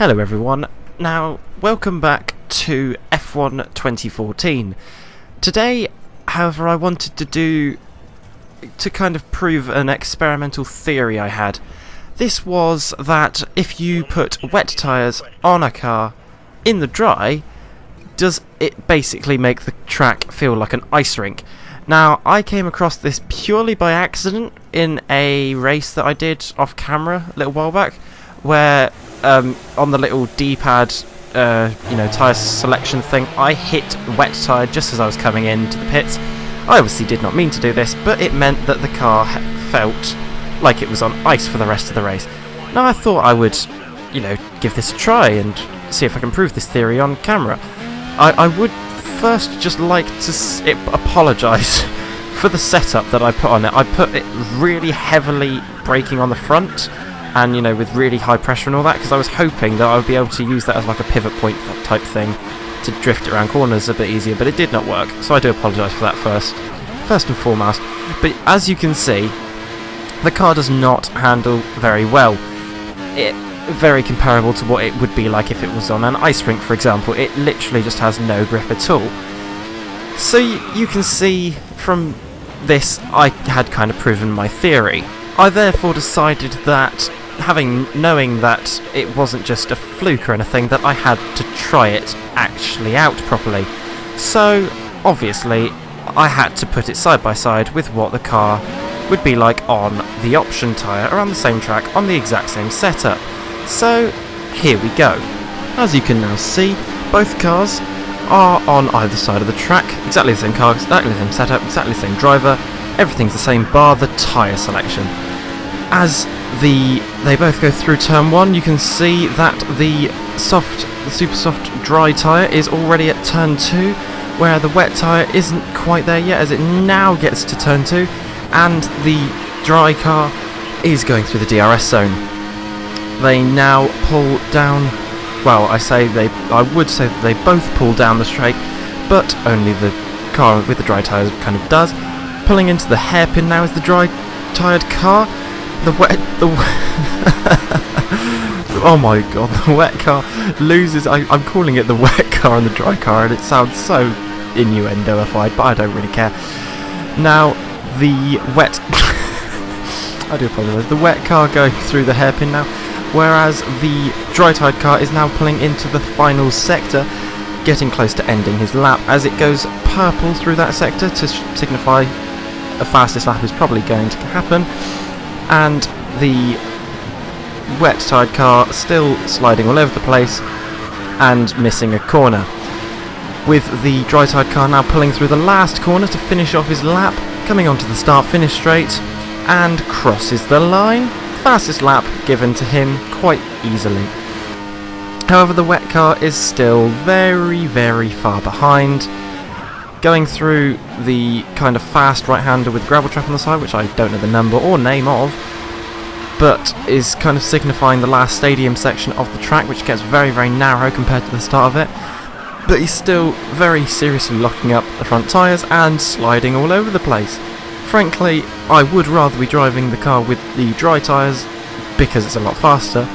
Hello everyone, now welcome back to F1 2014. Today, however, I wanted to kind of prove an experimental theory I had. This was that if you put wet tyres on a car in the dry, does it basically make the track feel like an ice rink? Now, I came across this purely by accident in a race that I did off camera a little while back, where on the little D-pad, tyre selection thing, I hit wet tyre just as I was coming into the pits. I obviously did not mean to do this, but it meant that the car felt like it was on ice for the rest of the race. Now, I thought I would, give this a try and see if I can prove this theory on camera. I would first just like to apologise for the setup that I put on it. I put it really heavily braking on the front, and with really high pressure and all that, because I was hoping that I would be able to use that as like a pivot point type thing to drift around corners a bit easier, but it did not work, so I do apologise for that first and foremost. But as you can see, the car does not handle very well. Very comparable to what it would be like if it was on an ice rink, for example. It literally just has no grip at all. So you can see from this, I had kind of proven my theory. I therefore decided that, knowing that it wasn't just a fluke or anything, that I had to try it actually out properly. So, obviously, I had to put it side by side with what the car would be like on the option tyre around the same track on the exact same setup. So, here we go. As you can now see, both cars are on either side of the track, exactly the same car, exactly the same setup, exactly the same driver, everything's the same bar the tyre selection. As they both go through turn 1, you can see that the super soft dry tyre is already at turn 2, where the wet tyre isn't quite there yet as it now gets to turn 2, and the dry car is going through the DRS zone. They now pull down, I would say that they both pull down the straight, but only the car with the dry tyres kind of does. Pulling into the hairpin now is the dry tyred car. Oh my god, the wet car loses. I'm calling it the wet car and the dry car, and it sounds so innuendoified, but I don't really care. Now, the wet I do apologise. The wet car going through the hairpin now, whereas the dry-tyred car is now pulling into the final sector, getting close to ending his lap, as it goes purple through that sector to signify the fastest lap is probably going to happen, and the wet-tyred car still sliding all over the place and missing a corner, with the dry-tyred car now pulling through the last corner to finish off his lap, coming onto the start-finish straight, and crosses the line. Fastest lap given to him quite easily. However, the wet car is still very, very far behind, going through the kind of fast right-hander with gravel trap on the side, which I don't know the number or name of, but is kind of signifying the last stadium section of the track, which gets very, very narrow compared to the start of it. But he's still very seriously locking up the front tyres and sliding all over the place. Frankly, I would rather be driving the car with the dry tyres because it's a lot faster,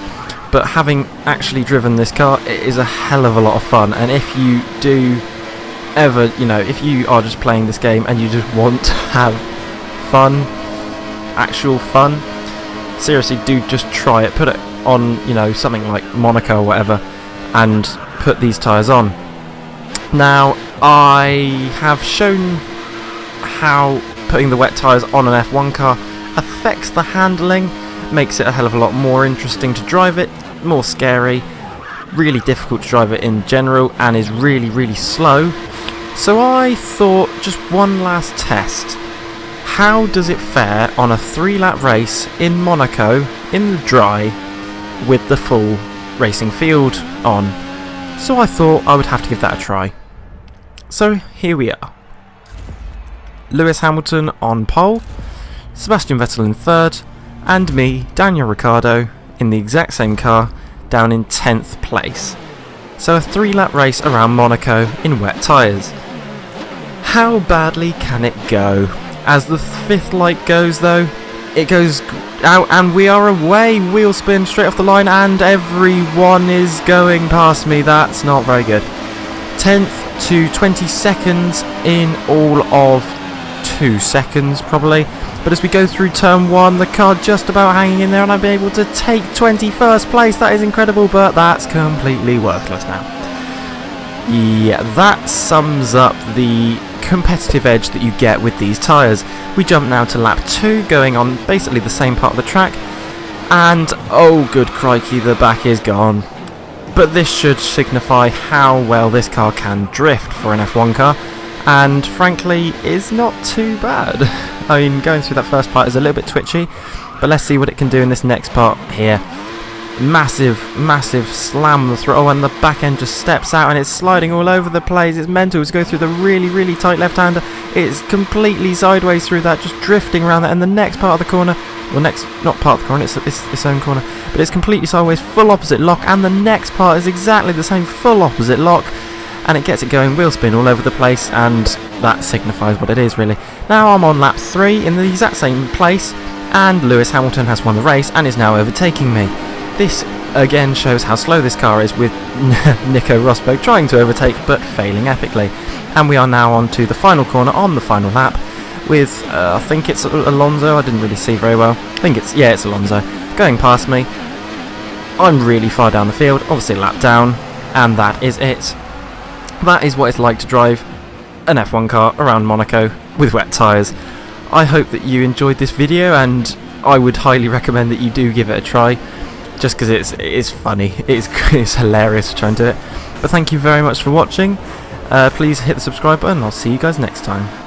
but having actually driven this car, it is a hell of a lot of fun. And if you do ever, if you are just playing this game and you just want to have fun, actual fun, seriously, do just try it. Put it on, something like Monaco or whatever, and put these tyres on. Now, I have shown how putting the wet tyres on an F1 car affects the handling, makes it a hell of a lot more interesting to drive it, more scary, really difficult to drive it in general, and is really, really slow. So I thought, just one last test. How does it fare on a 3-lap race in Monaco, in the dry, with the full racing field on? So I thought I would have to give that a try. So here we are. Lewis Hamilton on pole, Sebastian Vettel in 3rd, and me, Daniel Ricciardo, in the exact same car, down in 10th place. So a 3-lap race around Monaco in wet tyres. How badly can it go? As the 5th light goes though, it goes out, and we are away. Wheel spin straight off the line, and everyone is going past me. That's not very good. 10th to 20 seconds in all of 2 seconds probably. But as we go through turn 1, the car just about hanging in there, and I'll be able to take 21st place. That is incredible, but that's completely worthless now. Yeah, that sums up the competitive edge that you get with these tyres. We jump now to lap 2, going on basically the same part of the track, and oh good crikey, the back is gone. But this should signify how well this car can drift for an F1 car, and frankly is not too bad. I mean, going through that first part is a little bit twitchy, but let's see what it can do in this next part here. Massive slam on the throttle, and the back end just steps out and it's sliding all over the place. It's mental to go through the really tight left-hander. It's completely sideways through that, just drifting around that, and the next part of the corner, well, not part of the corner, it's its own corner, but it's completely sideways, full opposite lock, and the next part is exactly the same, full opposite lock, and it gets it going wheel spin all over the place, and that signifies what it is really. Now I'm on lap 3 in the exact same place, and Lewis Hamilton has won the race and is now overtaking me. This again shows how slow this car is, with Nico Rosberg trying to overtake but failing epically. And we are now on to the final corner on the final lap with, I think it's Alonso, I didn't really see very well. It's Alonso, going past me. I'm really far down the field, obviously a lap down, and that is it. That is what it's like to drive an F1 car around Monaco with wet tyres. I hope that you enjoyed this video, and I would highly recommend that you do give it a try. Just because it is funny, it's hilarious to try and do it. But thank you very much for watching. Please hit the subscribe button, I'll see you guys next time.